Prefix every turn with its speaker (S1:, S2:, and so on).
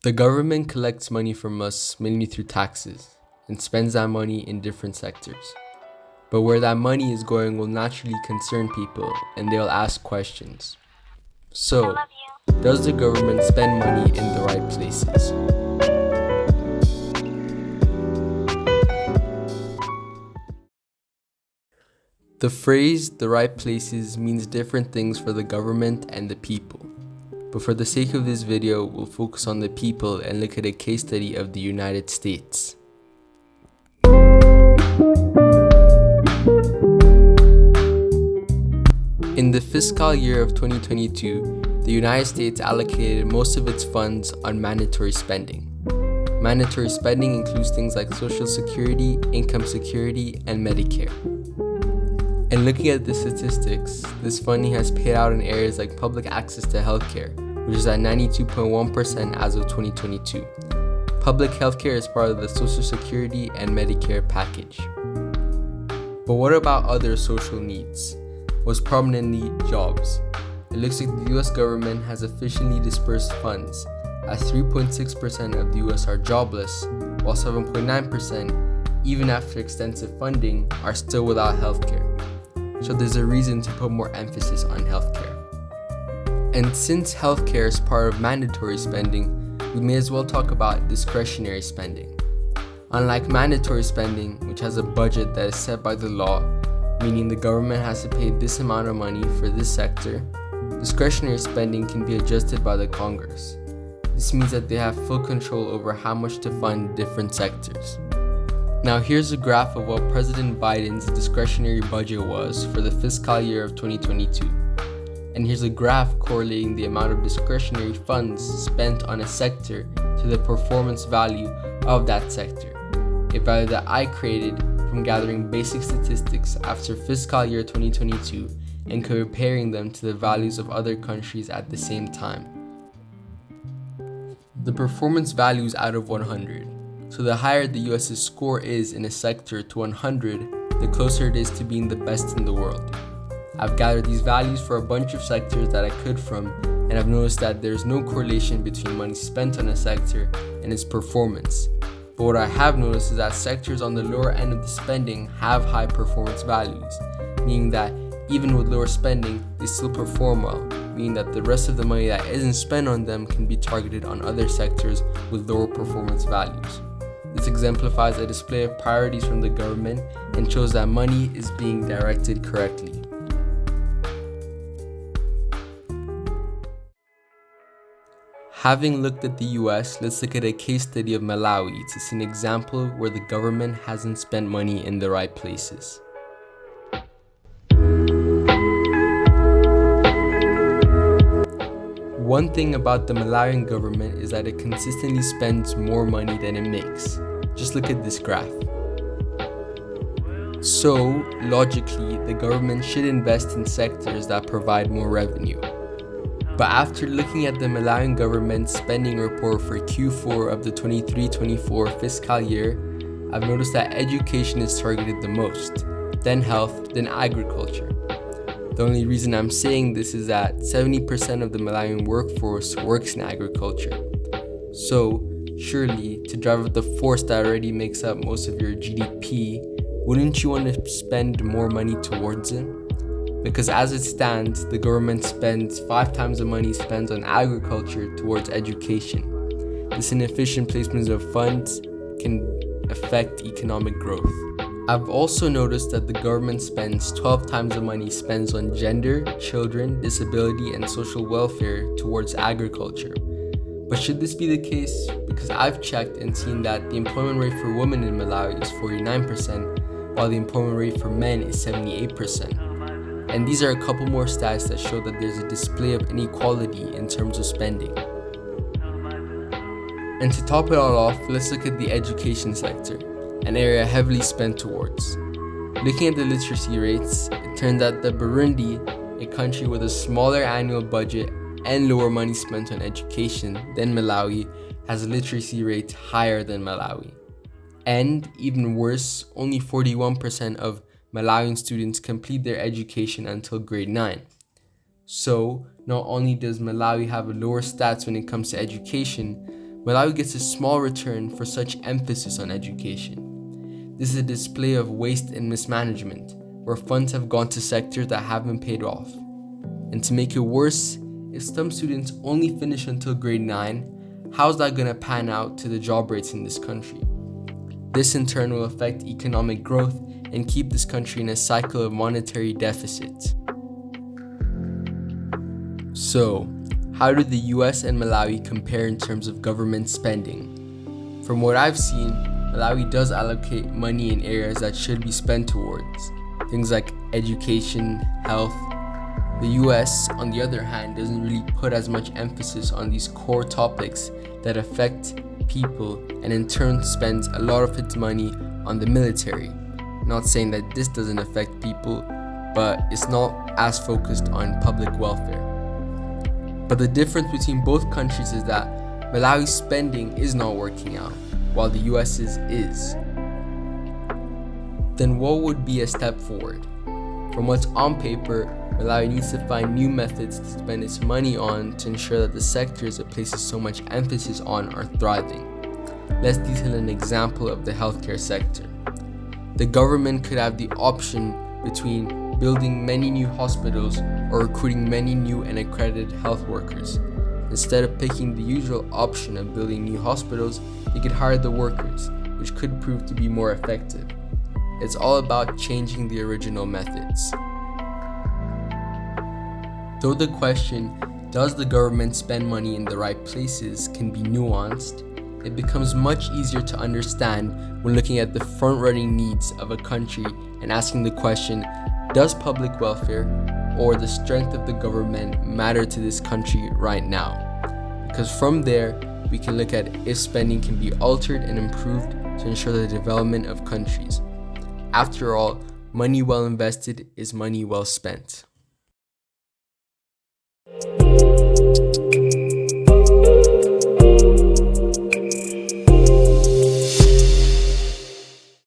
S1: The government collects money from us mainly through taxes and spends that money in different sectors. But where that money is going will naturally concern people and they'll ask questions. So, does the government spend money in the right places? The phrase "the right places" means different things for the government and the people. But for the sake of this video, we'll focus on the people and look at a case study of the United States. In the fiscal year of 2022, the United States allocated most of its funds on mandatory spending. Mandatory spending includes things like Social Security, income security, and Medicare. And looking at the statistics, this funding has paid out in areas like public access to healthcare, which is at 92.1% as of 2022. Public healthcare is part of the Social Security and Medicare package. But what about other social needs? Most prominently, jobs. It looks like the US government has efficiently dispersed funds, as 3.6% of the US are jobless, while 7.9%, even after extensive funding, are still without healthcare. So there's a reason to put more emphasis on healthcare. And since healthcare is part of mandatory spending, we may as well talk about discretionary spending. Unlike mandatory spending, which has a budget that is set by the law, meaning the government has to pay this amount of money for this sector, discretionary spending can be adjusted by the Congress. This means that they have full control over how much to fund different sectors. Now here's a graph of what President Biden's discretionary budget was for the fiscal year of 2022. And here's a graph correlating the amount of discretionary funds spent on a sector to the performance value of that sector, a value that I created from gathering basic statistics after fiscal year 2022 and comparing them to the values of other countries at the same time. The performance value is out of 100. So the higher the US's score is in a sector to 100, the closer it is to being the best in the world. I've gathered these values for a bunch of sectors that I could from, and I've noticed that there's no correlation between money spent on a sector and its performance. But what I have noticed is that sectors on the lower end of the spending have high performance values, meaning that even with lower spending, they still perform well, meaning that the rest of the money that isn't spent on them can be targeted on other sectors with lower performance values. This exemplifies a display of priorities from the government and shows that money is being directed correctly. Having looked at the US, let's look at a case study of Malawi to see an example where the government hasn't spent money in the right places. One thing about the Malawian government is that it consistently spends more money than it makes. Just look at this graph. So, logically, the government should invest in sectors that provide more revenue. But after looking at the Malawian government's spending report for Q4 of the 23-24 fiscal year, I've noticed that education is targeted the most, then health, then agriculture. The only reason I'm saying this is that 70% of the Malawian workforce works in agriculture. So, surely, to drive up the force that already makes up most of your GDP, wouldn't you want to spend more money towards it? Because as it stands, the government spends 5 times the money spent on agriculture towards education. This inefficient placement of funds can affect economic growth. I've also noticed that the government spends 12 times the money spent on gender, children, disability, and social welfare towards agriculture. But should this be the case? Because I've checked and seen that the employment rate for women in Malawi is 49%, while the employment rate for men is 78%. And these are a couple more stats that show that there's a display of inequality in terms of spending. And to top it all off, let's look at the education sector, an area heavily spent towards. Looking at the literacy rates, it turns out that Burundi, a country with a smaller annual budget and lower money spent on education than Malawi, has a literacy rate higher than Malawi. And, even worse, only 41% of Malawian students complete their education until grade 9. So, not only does Malawi have lower stats when it comes to education, Malawi gets a small return for such emphasis on education. This is a display of waste and mismanagement, where funds have gone to sectors that haven't paid off. And to make it worse, if some students only finish until grade 9, how's that going to pan out to the job rates in this country? This in turn will affect economic growth and keep this country in a cycle of monetary deficits. So, how do the US and Malawi compare in terms of government spending? From what I've seen, Malawi does allocate money in areas that should be spent towards things like education, health. The US, on the other hand, doesn't really put as much emphasis on these core topics that affect people and in turn spends a lot of its money on the military. Not saying that this doesn't affect people, but it's not as focused on public welfare. But the difference between both countries is that Malawi's spending is not working out, while the US's is. Then what would be a step forward? From what's on paper, Malawi needs to find new methods to spend its money on to ensure that the sectors it places so much emphasis on are thriving. Let's detail an example of the healthcare sector. The government could have the option between building many new hospitals or recruiting many new and accredited health workers. Instead of picking the usual option of building new hospitals, they could hire the workers, which could prove to be more effective. It's all about changing the original methods. Though the question, does the government spend money in the right places, can be nuanced, it becomes much easier to understand when looking at the front-running needs of a country and asking the question, does public welfare or the strength of the government matter to this country right now? Because from there, we can look at if spending can be altered and improved to ensure the development of countries. After all, money well invested is money well spent.